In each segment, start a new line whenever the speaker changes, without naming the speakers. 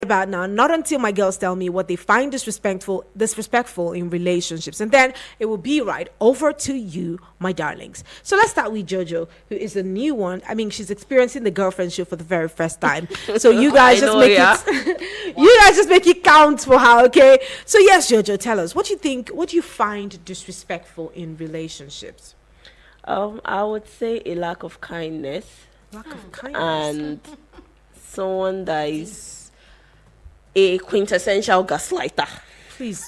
about now, not until my girls tell me what they find disrespectful in relationships, and then it will be right over to you, my darlings. So let's start with Jojo, who is a new one. I mean, she's experiencing the girlfriend show for the very first time. So you guys you guys just make it count for her, okay? So yes, Jojo, tell us, what do you think, what do you find disrespectful in relationships?
I would say a lack of kindness.
Lack of kindness.
And someone that is a quintessential gaslighter.
Please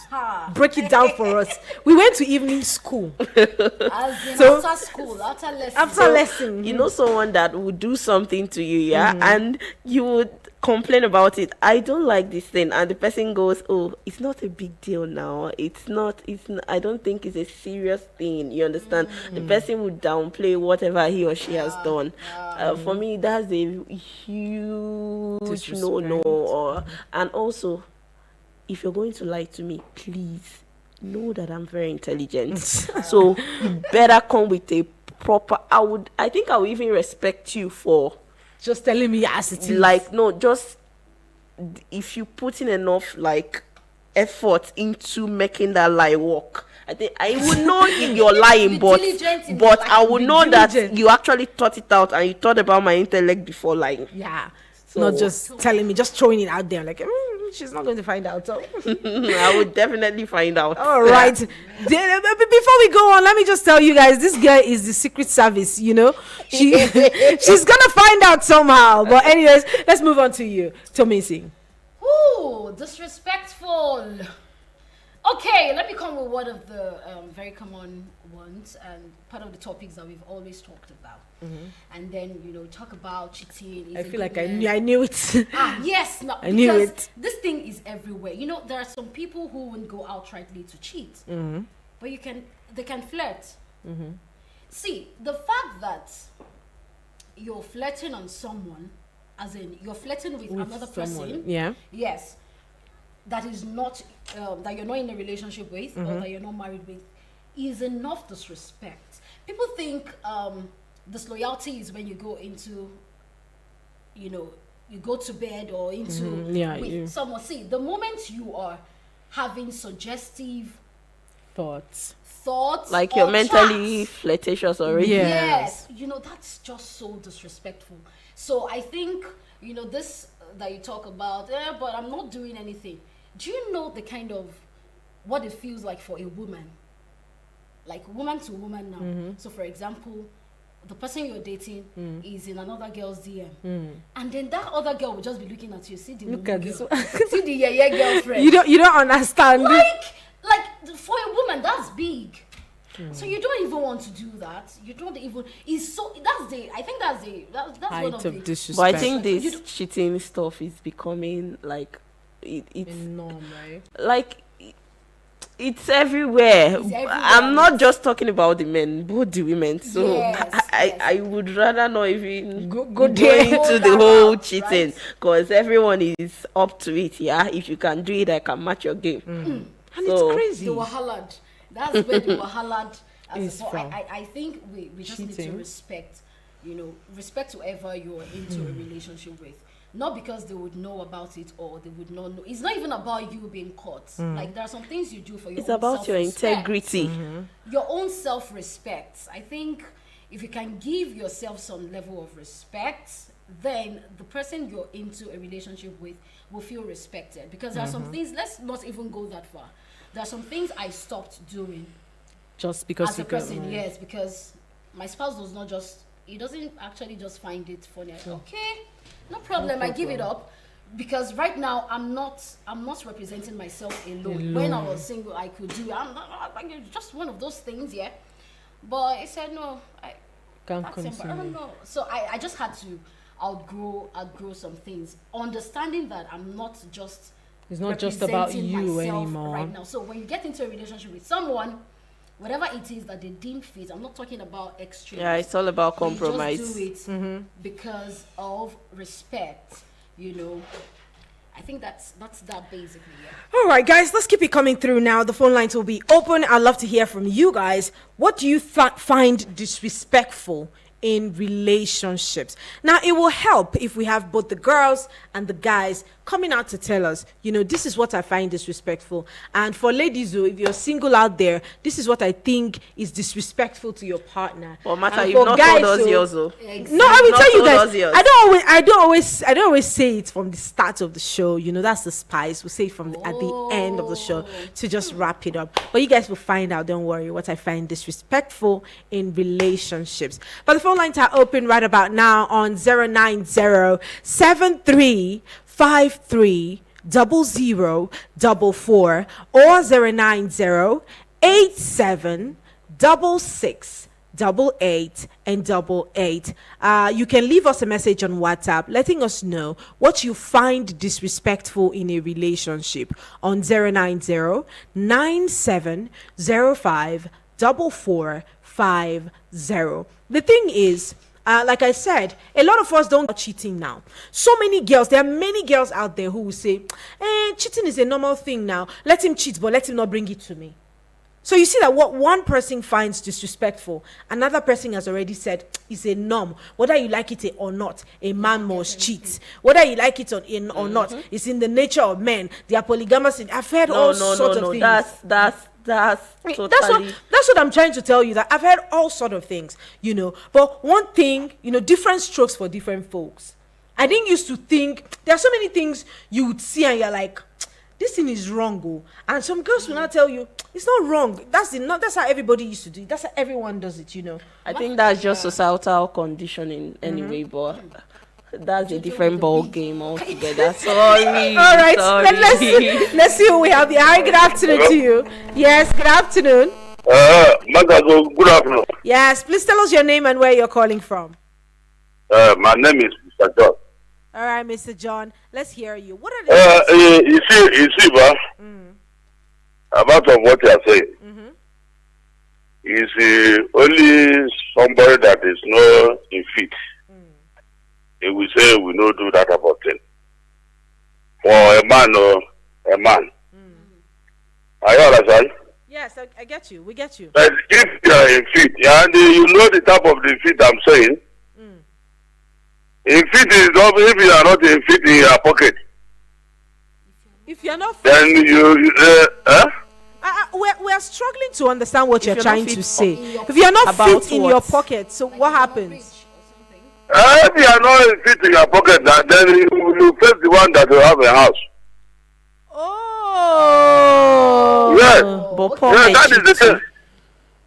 break it down for us. We went to evening school.
After school, after lesson.
You know, someone that would do something to you, and you would complain about it. I don't like this thing, and the person goes, "Oh, it's not a big deal now. It's not. I don't think it's a serious thing." You understand? The person would downplay whatever he or she has done. For me, that's a huge no. And also, if you're going to lie to me, please know that I'm very intelligent. So you better come with a proper. I think I will even respect you for
just telling me as it is.
Like, no, just if you put in enough effort into making that lie work. I think I would know if you're lying, but I would know that you actually thought it out and you thought about my intellect before lying.
Yeah. So, not just telling me, just throwing it out there like, she's not going to find out. So.
I would definitely find out.
All right. Before we go on, let me just tell you guys, this girl is the Secret Service, you know. She's going to find out somehow. But anyways, let's move on to you, Tomisin.
Ooh, disrespectful. Okay, let me come with one of the very common ones and part of the topics that we've always talked about. And then, talk about cheating.
I feel like I knew it.
Yes. No,
I knew it.
This thing is everywhere. There are some people who wouldn't go outrightly to cheat. But they can flirt. See, the fact that you're flirting on someone, as in you're flirting with another person.
Yeah.
Yes. That is not, that you're not in a relationship with or that you're not married with, is enough disrespect. People think disloyalty is when you go into, you go to bed or into someone. See, the moment you are having suggestive
thoughts,
like
you're mentally flirtatious already.
Yes, that's just so disrespectful. So I think, this that you talk about, but I'm not doing anything. Do you know the kind of what it feels like for a woman, like woman to woman now? So for example, the person you're dating is in another girl's DM, and then that other girl will just be looking at you. See the see the girlfriend.
You don't understand.
Like for a woman, that's big. So you don't even want to do that. You don't even. I think that's one of the
disrespect.
But I think this cheating stuff is becoming like it's
norm, right?
Like it's everywhere. I'm not just talking about the men, but the women. So I would rather not even go into the whole cheating, because everyone is up to it. Yeah, if you can do it, I can match your game.
And it's crazy.
The wahala. That's where the wahala is from. I think we just need to respect, respect whoever you're into a relationship with. Not because they would know about it or they would not know. It's not even about you being caught. Like, there are some things you do for your own self-respect.
It's about your integrity.
Your own self-respect. I think if you can give yourself some level of respect, then the person you're into a relationship with will feel respected. Because there are some things, let's not even go that far. There are some things I stopped doing.
Just because
as a person, yes, because my spouse he doesn't actually just find it funny. Okay, no problem. I give it up because right now I'm not representing myself alone. When I was single, I could do. I'm just one of those things, yeah. But I said no. I don't know. So I just had to outgrow some things, understanding that I'm not just.
It's not just about you anymore
right now. So when you get into a relationship with someone, whatever it is that they deem fit, I'm not talking about extremes.
Yeah, it's all about compromise.
You just do it because of respect, I think that's that basically, yeah.
All right, guys, let's keep it coming through now. The phone lines will be open. I'd love to hear from you guys. What do you find disrespectful in relationships. Now, it will help if we have both the girls and the guys coming out to tell us, this is what I find disrespectful. And for ladies, though, if you're single out there, this is what I think is disrespectful to your partner.
Well, Martha,
And
you've
for
not
guys,
told us
though,
yours, though.
no, I will
Not
tell you
told us
guys.
yours.
I don't always say it from the start of the show. That's the spice. We say it from at the end of the show to just wrap it up. But you guys will find out. Don't worry. What I find disrespectful in relationships. But the phone lines are open right about now on 090-7353-0044 or 090-8766-8888. You can leave us a message on WhatsApp letting us know what you find disrespectful in a relationship on 090-9705-4450. The thing is, like I said, a lot of us don't cheating now. So many girls, there are many girls out there who will say, cheating is a normal thing now. Let him cheat, but let him not bring it to me. So you see that what one person finds disrespectful, another person has already said is a norm. Whether you like it or not, a man must cheat. Whether you like it or not, it's in the nature of men. They are polygamous. I've heard all sorts of things.
That's totally.
That's what I'm trying to tell you, that I've heard all sort of things, But one thing, different strokes for different folks. I didn't used to think there are so many things you would see and you're like, this thing is wrong, and some girls will not tell you it's not wrong. That's how everybody used to do it. That's how everyone does it,
I think that's just societal conditioning anyway, but that's a different ball game altogether. Sorry.
All right,
sorry.
Let's see who we have here. Hi, good afternoon to you. Yes, good afternoon.
Magago, good afternoon.
Yes, please tell us your name and where you're calling from.
My name is Mr. John.
All right, Mr. John, let's hear you. What are the
you see, about what you are saying. Is only somebody that is not in fit. He will say we don't do that about thing. For a man or a man. Are you understand?
Yes, I get you. We get you.
But if you are in fit, and you know the type of the fit I'm saying. In fit is if you are not in fit in your pocket.
If you're not fit,
then
we are struggling to understand what you're trying to say.
If
If you're not
About
fit in
what?
your pocket, so what happens?
if you are not in fit in your pocket, then you face the one that will have a house.
Oh.
Yes.
But
Yes, that is the thing.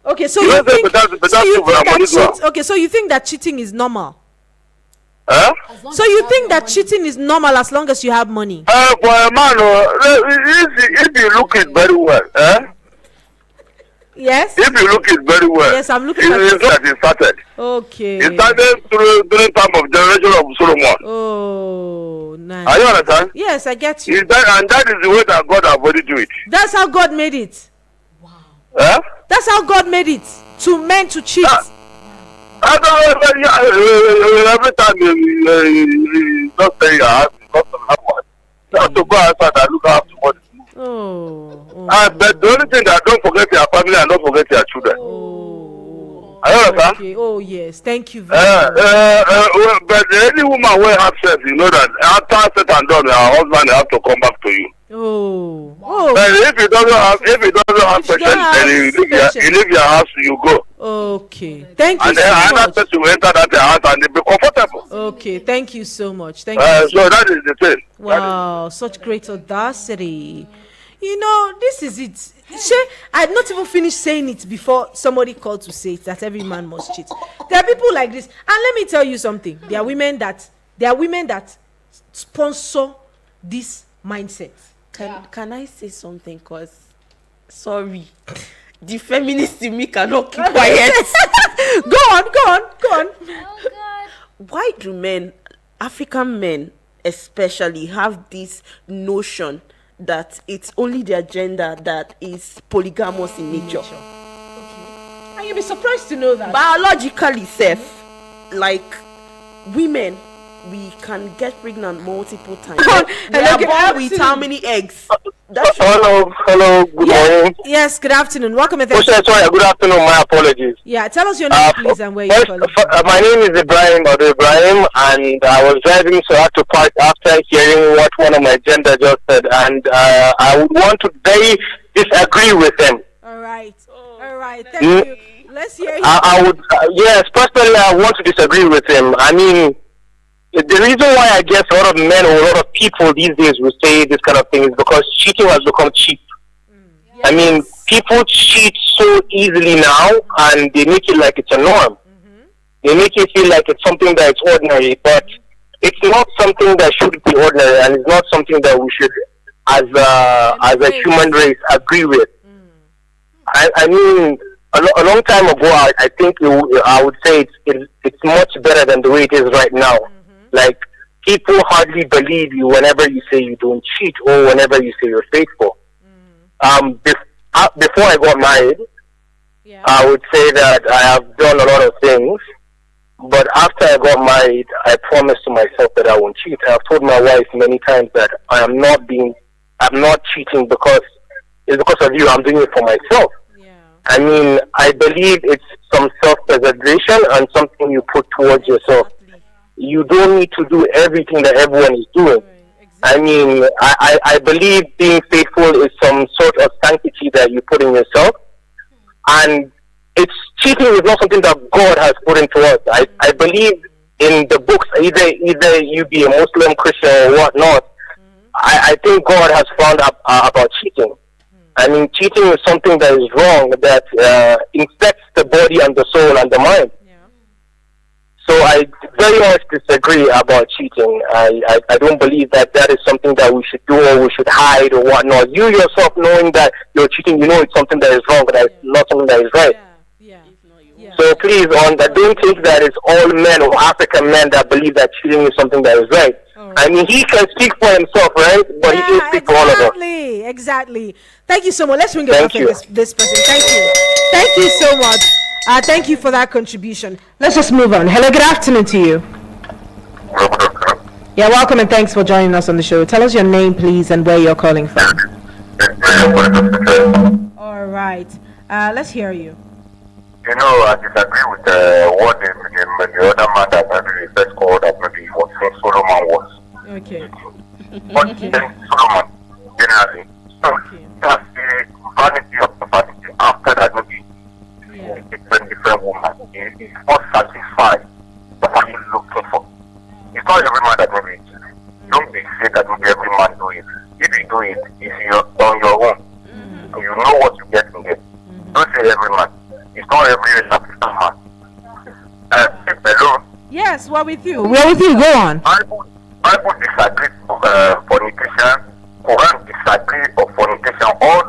Okay, so
Yes,
you think,
but that's
so you
too
think
bad,
that okay, so you think that cheating is normal?
Huh?
So you think that cheating is normal as long as you have money?
For a man, if you look it very well,
Yes.
if you look it very well,
Yes, I'm looking
it
at
is
it.
that it started.
Okay.
It started during time of generation of Solomon.
Oh, nice.
Are you understand?
Yes, I get you.
And that is the way that God avoided do it.
That's how God made it.
Huh?
That's how God made it. To men to cheat.
I don't know, every time you just say you have one. You have to go outside and look after what.
Oh.
But the only thing that don't forget your family and don't forget your children.
Oh.
Are you understand?
Okay. Oh yes. Thank you very much.
But any woman will have sex, you know that after set and done, your husband have to come back to you.
Oh.
But if he doesn't have
If you
patience,
don't have
then you leave your house, you go.
Okay. Thank you
And then
so
another
much.
person will enter that house and they be comfortable.
Okay. Thank you so much. Thank you.
So that is the thing.
Wow, such great audacity. This is it. I had not even finished saying it before somebody called to say it, that every man must cheat. There are people like this. And let me tell you something. There are women that sponsor this mindset.
Can I say something? Cause sorry, the feminist in me cannot keep quiet.
Go on.
Oh God.
Why do men, African men especially, have this notion that it's only their gender that is polygamous in nature?
And you'll be surprised to know that.
Biologically safe, like women, we can get pregnant multiple times. We are born with how many eggs? That's
Hello, good morning.
Yes, good afternoon. Welcome and
Oh,
thanks.
sorry, good afternoon. My apologies.
Yeah, tell us your name, please, and where you're
First,
calling from.
my name is Ibrahim Ibrahim, and I was driving, so I had to park after hearing what one of my gender just said, and I would want to very disagree with him.
All right. Thank you. Let's hear you.
I would, yes, personally, I want to disagree with him. I mean, the reason why I guess a lot of men or a lot of people these days will say this kind of thing is because cheating has become cheap.
Yes.
I mean, people cheat so easily now, and they make it like it's a norm. They make it feel like it's something that is ordinary, but it's not something that should be ordinary, and it's not something that we should, as a human race, agree with. I mean, a long time ago, I think I would say it's much better than the way it is right now. Like, people hardly believe you whenever you say you don't cheat or whenever you say you're faithful. Before I got married, I would say that I have done a lot of things, but after I got married, I promised to myself that I won't cheat. I've told my wife many times that I'm not cheating because of you. I'm doing it for myself. I mean, I believe it's some self-preservation and something you put towards yourself. You don't need to do everything that everyone is doing. I mean, I believe being faithful is some sort of sanctity that you put in yourself. And cheating is not something that God has put into us. I believe in the books, either you be a Muslim, Christian, or whatnot. I think God has found out about cheating. I mean, cheating is something that is wrong, that infects the body and the soul and the mind. So I very much disagree about cheating. I don't believe that is something that we should do or we should hide or whatnot. You yourself knowing that you're cheating, you know it's something that is wrong, that is not something that is right. So please, don't think that it's all men or African men that believe that cheating is something that is right. I mean, he can speak for himself, right? But he can speak for all of us.
Exactly. Thank you so much. Let's ring it up this person. Thank you. Thank you so much. Thank you for that contribution. Let's just move on. Hello, good afternoon to you. Yeah, welcome and thanks for joining us on the show. Tell us your name, please, and where you're calling from. All right. Let's hear you.
You know, I disagree with what the other man that maybe the first call that maybe was saying Solomon was.
Okay.
But Solomon, generally, that's the vanity of the vanity. After that, maybe different woman. He's not satisfied with what he's looking for. It's not every man that maybe don't be say that maybe every man do it. If you do it, it's on your own. You know what you get in there. Don't say every man. It's not every man. Hello.
Yes, we're with you. We're with you. Go on.
Bible disagree of fornication. Quran disagree of fornication. All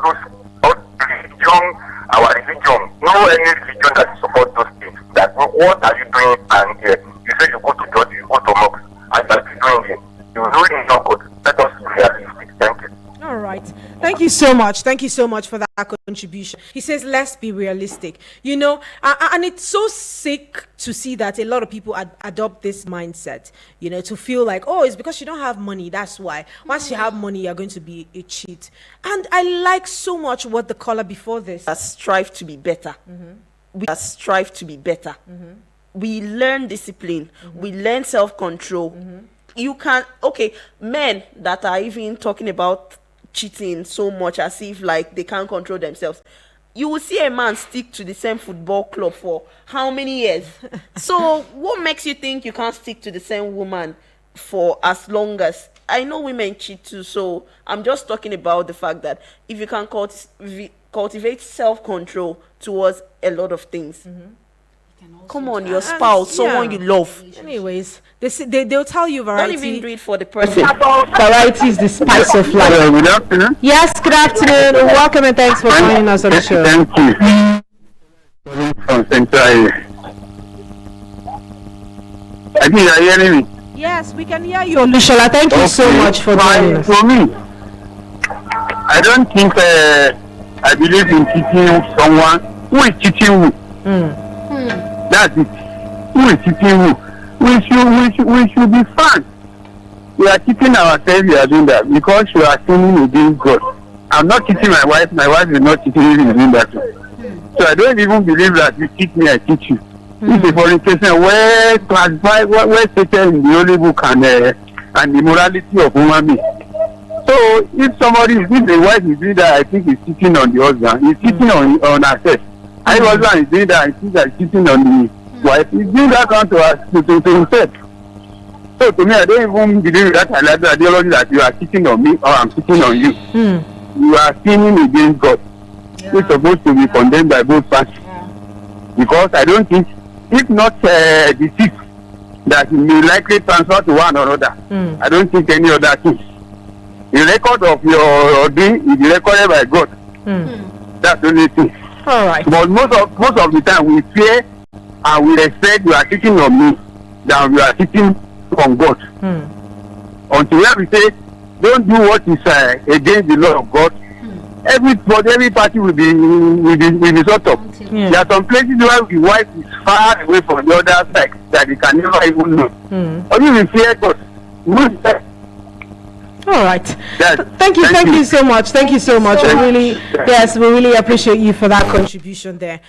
religion, our religion, no any religion that supports those things. That what are you doing? And you say you go to church, you go to mosque, and that you're doing it. You're doing it not good. Let us be realistic. Thank you.
All right. Thank you so much. Thank you so much for that contribution. He says, let's be realistic. You know, and it's so sick to see that a lot of people adopt this mindset, you know, to feel like, oh, it's because you don't have money. That's why. Once you have money, you're going to be a cheat. And I like so much what the caller before this.
Strive to be better. We strive to be better. We learn discipline. We learn self-control. You can, men that are even talking about cheating so much as if like they can't control themselves. You will see a man stick to the same football club for how many years? So what makes you think you can't stick to the same woman for as long as? I know women cheat too, so I'm just talking about the fact that if you can cultivate self-control towards a lot of things. Come on, your spouse, someone you love.
Anyways, they'll tell you variety.
Don't even do it for the person.
Variety is the spice of life.
Good afternoon.
Yes, good afternoon. Welcome and thanks for joining us on the show.
Thank you. From Central. I think you're hearing me.
Yes, we can hear you, Lushola. Thank you so much for joining us.
For me, I don't think I believe in cheating someone. Who is cheating who? That's it. Who is cheating who? We should be fine. We are cheating ourselves. We are doing that because we are sinning against God.
I'm not cheating my wife. My wife is not cheating me in that way. So I don't even believe that you cheat me, I cheat you. It's a fornication where classified, where stated in the Holy Book and the morality of human being. So if the wife is doing that, I think he's cheating on the husband. He's cheating on herself. I husband is doing that, I think he's cheating on the wife. He's doing that to himself. So to me, I don't even believe that ideology that you are cheating on me or I'm cheating on you. You are sinning against God. It's supposed to be condemned by both parties. Because I don't think, if not deceit, that you may likely transfer to one or another. I don't think any other thing. The record of your doing is recorded by God. That's the only thing.
All right.
But most of the time we fear and we respect you are cheating on me than you are cheating on God. Until where we say don't do what is against the law of God, every party will be sort of. There are some places where the wife is far away from the other side that they can never even know. Only we fear God.
All right. Thank you so much. We really appreciate you for that contribution there.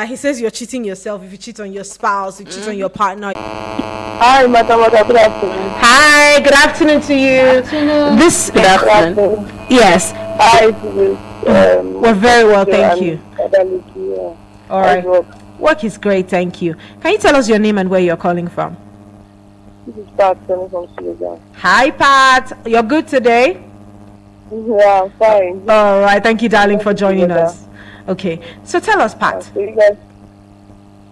He says you're cheating yourself if you cheat on your spouse, you cheat on your partner.
Hi, Madam. Good afternoon.
Hi, good afternoon to you. Good afternoon. Yes.
Hi.
We're very well, thank you. All right. Work is great, thank you. Can you tell us your name and where you're calling from?
This is Pat from Suleja.
Hi, Pat. You're good today?
Yeah, I'm fine.
All right. Thank you, darling, for joining us. Okay. So tell us, Pat.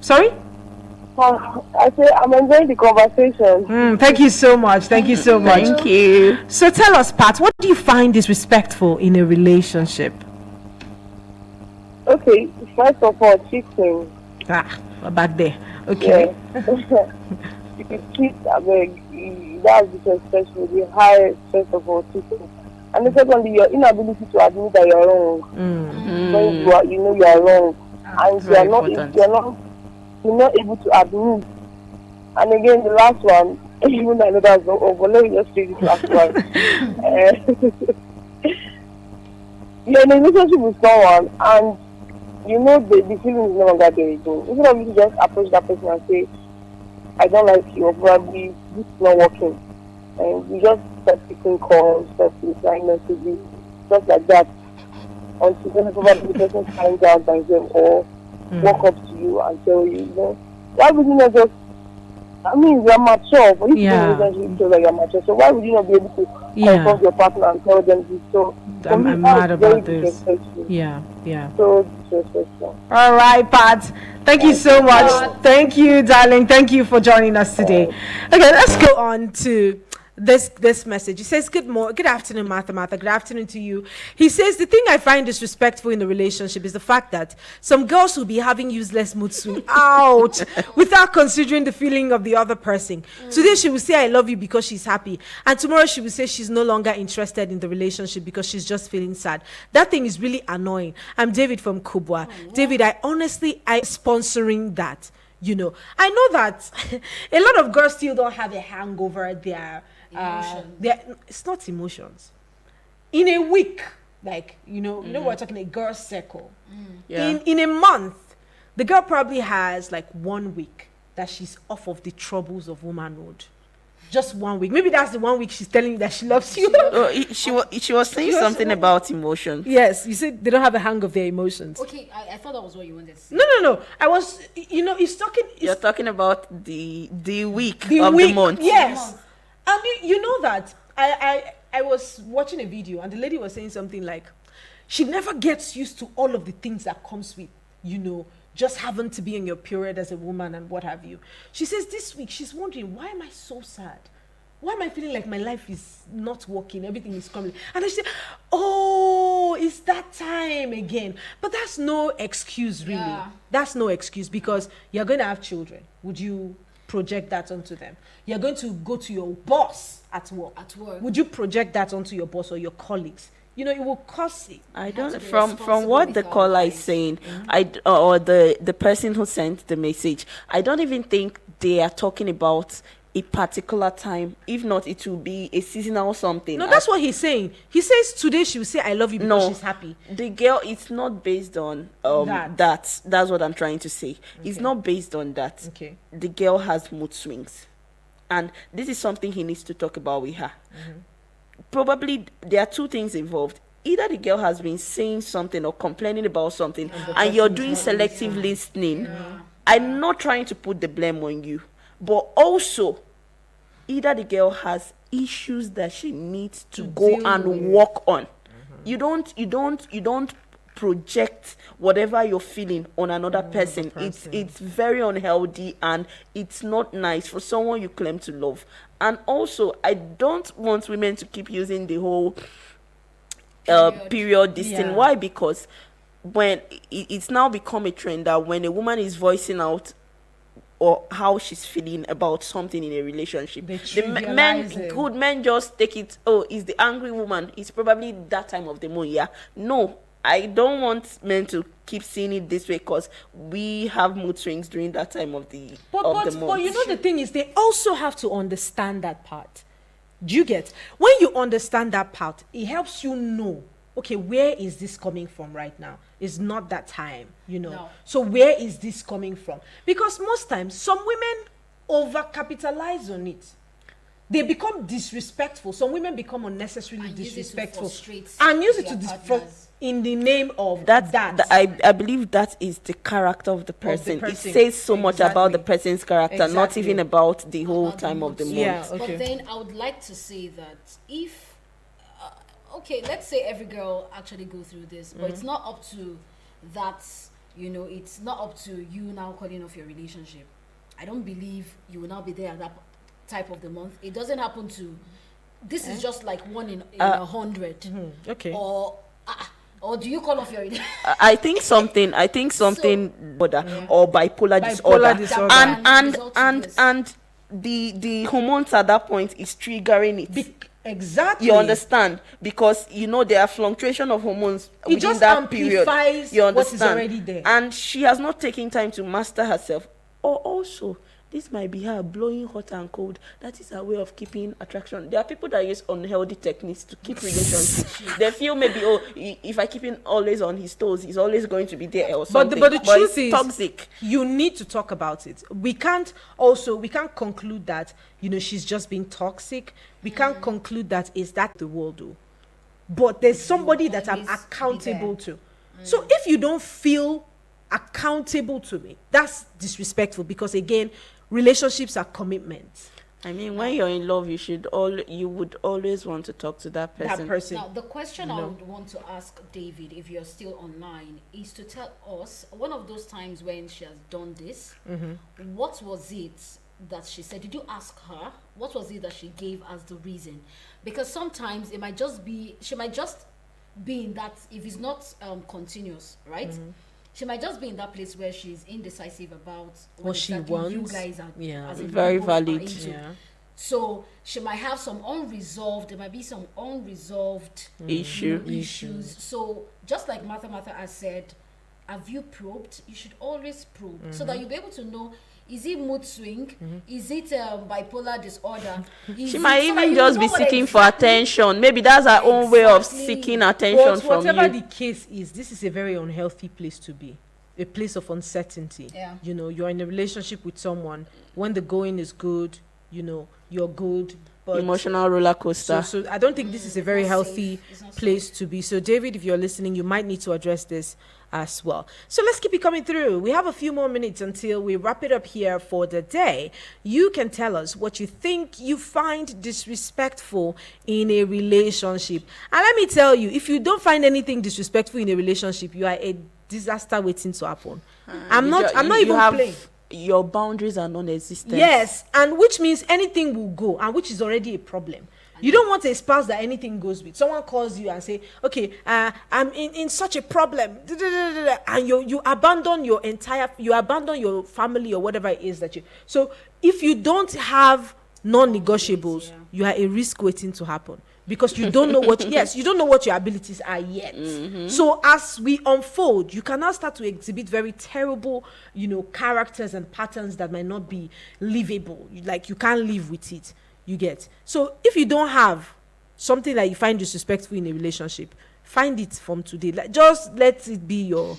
Sorry?
I say I'm enjoying the conversation.
Thank you so much. Thank you. So tell us, Pat, what do you find disrespectful in a relationship?
Okay, first of all, cheating.
We're back there. Okay.
Yeah. If you cheat, I beg, that's disrespectful. The high, first of all, cheating. And then secondly, your inability to admit that you're wrong. When you know you are wrong. And you're not able to admit. And again, the last one, even though I know that's not over, let me just say this last one. You're in a relationship with someone and you know the feeling is no longer there again. Instead of you to just approach that person and say, I don't like you, or probably this is not working. And you just start taking calls, start replying messages, stuff like that. Until the person finds out by them or walk up to you and tell you, why would you not just, you're mature, but if you don't feel like you're mature, so why would you not be able to confront your partner and tell them this? So,
I'm mad about this. Yeah.
So disrespectful.
All right, Pat. Thank you so much. Thank you, darling. Thank you for joining us today. Okay, let's go on to this message. He says, good afternoon, Martha. Good afternoon to you. He says, the thing I find disrespectful in the relationship is the fact that some girls will be having useless mood swing out without considering the feeling of the other person. Today she will say I love you because she's happy, and tomorrow she will say she's no longer interested in the relationship because she's just feeling sad. That thing is really annoying. I'm David from Kubwa. David, I sponsoring that. I know that a lot of girls still don't have a hangover there. It's not emotions. In a week, we're talking a girl's circle. In a month, the girl probably has like 1 week that she's off of the troubles of womanhood. Just 1 week. Maybe that's the 1 week she's telling you that she loves you.
She was saying something about emotions.
Yes, you said they don't have a hang of their emotions.
Okay, I thought that was what you wanted to say.
No. I was, he's talking.
You're talking about the week
the month. Yes.
The month.
And you know that I was watching a video and the lady was saying something like, she never gets used to all of the things that comes with, just having to be in your period as a woman and what have you. She says this week she's wondering, why am I so sad? Why am I feeling like my life is not working? Everything is coming. And I said, oh, it's that time again. But that's no excuse, really. Yeah. That's no excuse because you're going to have children. Would you project that onto them? You're going to go to your boss at work. Would you project that onto your boss or your colleagues? It will cost it.
I don't. From what the caller is saying, or the person who sent the message, I don't even think they are talking about a particular time. If not, it will be a seasonal something.
No, that's what he's saying. He says today she will say I love you because she's happy.
The girl, it's not based on that. That's what I'm trying to say. It's not based on that.
Okay.
The girl has mood swings, and this is something he needs to talk about with her. Probably there are two things involved. Either the girl has been saying something or complaining about something, and you're doing selective listening. I'm not trying to put the blame on you, but also either the girl has issues that she needs to go and work on. You don't project whatever you're feeling on another person. It's very unhealthy, and it's not nice for someone you claim to love. And also, I don't want women to keep using the whole period this thing. Why? Because when it's now become a trend that when a woman is voicing out or how she's feeling about something in a relationship, good men just take it, oh, it's the angry woman, it's probably that time of the month. No, I don't want men to keep seeing it this way, because we have mood swings during that time of the month.
But you know, the thing is, they also have to understand that part. Do you get? When you understand that part, it helps you know, okay, where is this coming from right now? It's not that time, No. So where is this coming from? Because most times, some women overcapitalize on it. They become disrespectful. Some women become unnecessarily disrespectful and use it to in the name of that.
I believe that is the character of the person. It says so much about the person's character, not even about the whole time of the month.
Yeah, okay.
But then I would like to say that if okay, let's say every girl actually go through this, but it's not up to that, it's not up to you now calling off your relationship. I don't believe you will now be there at that type of the month. It doesn't happen to, this is just like 1 in 100.
Okay.
Or do you call off your relationship?
I think something or bipolar disorder. And the hormones at that point is triggering it.
Exactly.
You understand? Because there are fluctuation of hormones within that period. You understand?
What is already there.
And she has not taken time to master herself. Or also, this might be her blowing hot and cold. That is her way of keeping attraction. There are people that use unhealthy techniques to keep relationships. They feel maybe, if I keep him always on his toes, he's always going to be there or something.
But the truth is,
toxic.
You need to talk about it. We can't conclude that, she's just being toxic. We can't conclude that is that the world do. But there's somebody that I'm accountable to. So if you don't feel accountable to me, that's disrespectful, because again, relationships are commitments.
I mean, when you're in love, you would always want to talk to that person.
Now, the question I would want to ask David, if you're still online, is to tell us one of those times when she has done this. What was it that she said? Did you ask her? What was it that she gave as the reason? Because sometimes it might just be, she might just be in that, if it's not continuous, right? She might just be in that place where she's indecisive about
what she wants.
You guys are as
very valid.
So she might have some unresolved. There might be some unresolved issues. So just like Martha has said, have you probed? You should always probe so that you'll be able to know. Is it mood swing? Is it bipolar disorder?
She might even just be seeking for attention. Maybe that's her own way of seeking attention from you.
Whatever the case is, this is a very unhealthy place to be. A place of uncertainty. Yeah. You're in a relationship with someone. When the going is good, you're good. But
emotional roller coaster.
So I don't think this is a very healthy place to be. So David, if you're listening, you might need to address this as well. So let's keep it coming through. We have a few more minutes until we wrap it up here for the day. You can tell us what you think you find disrespectful in a relationship. And let me tell you, if you don't find anything disrespectful in a relationship, you are a disaster waiting to happen. I'm not even playing.
Your boundaries are non-existent.
Yes, and which means anything will go, and which is already a problem. You don't want a spouse that anything goes with. Someone calls you and say, okay, I'm in such a problem, and you abandon you abandon your family or whatever it is that you. So if you don't have non-negotiables, you are a risk waiting to happen. because you don't know what you don't know what your abilities are yet. So as we unfold, you can now start to exhibit very terrible, characters and patterns that might not be livable. Like you can't live with it. You get. So if you don't have something that you find disrespectful in a relationship, find it from today. Like, just let it be your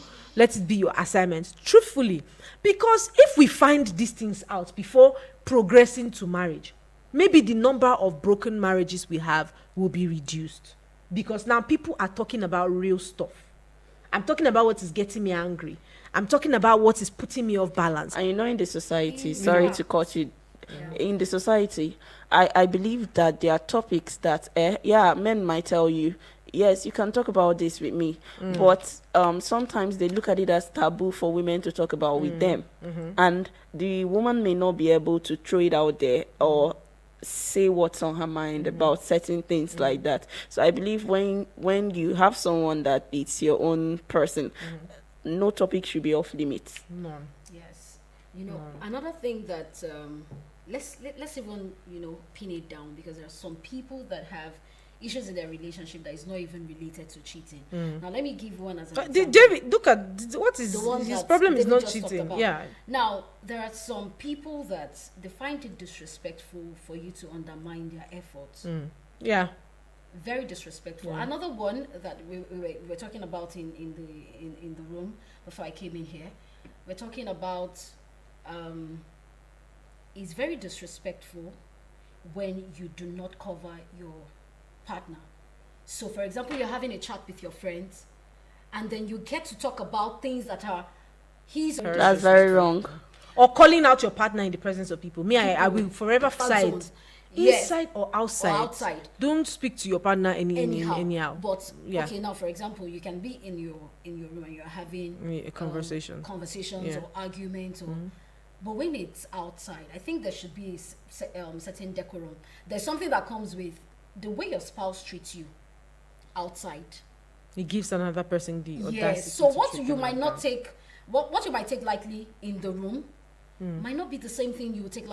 assignment, truthfully. Because if we find these things out before progressing to marriage, maybe the number of broken marriages we have will be reduced. Because now people are talking about real stuff. I'm talking about what is getting me angry. I'm talking about what is putting me off balance.
And in the society, sorry to cut you, in the society, I believe that there are topics that, men might tell you, yes, you can talk about this with me, but sometimes they look at it as taboo for women to talk about with them, and the woman may not be able to throw it out there or say what's on her mind about certain things like that. So I believe when you have someone that it's your own person, no topic should be off limits.
None.
Yes. Another thing that let's even pin it down, because there are some people that have issues in their relationship that is not even related to cheating. Now let me give one as an example.
David, look at what is
The one
his
that
problem is
David
not
just talked
cheating.
about.
Yeah.
Now there are some people that they find it disrespectful for you to undermine their efforts.
Yeah.
Very disrespectful. Another one that we were talking about in the room before I came in here, we're talking about is very disrespectful when you do not cover your partner. So for example, you're having a chat with your friends and then you get to talk about things that are
That's very wrong.
Or calling out your partner in the presence of people. I will forever side.
zones.
Inside or outside.
outside.
Don't speak to your partner anyhow.
But
Yeah.
okay, now for example, you can be in your room and you're having
A conversation.
conversations
Yeah.
or arguments, or but when it's outside, I think there should be certain decorum. There's something that comes with the way your spouse treats you outside.
It gives another person the audacity.
Yes. So
to
what
treat
you
them
might
like
not
that.
take, what you might take lightly in the room, might not be the same thing you would take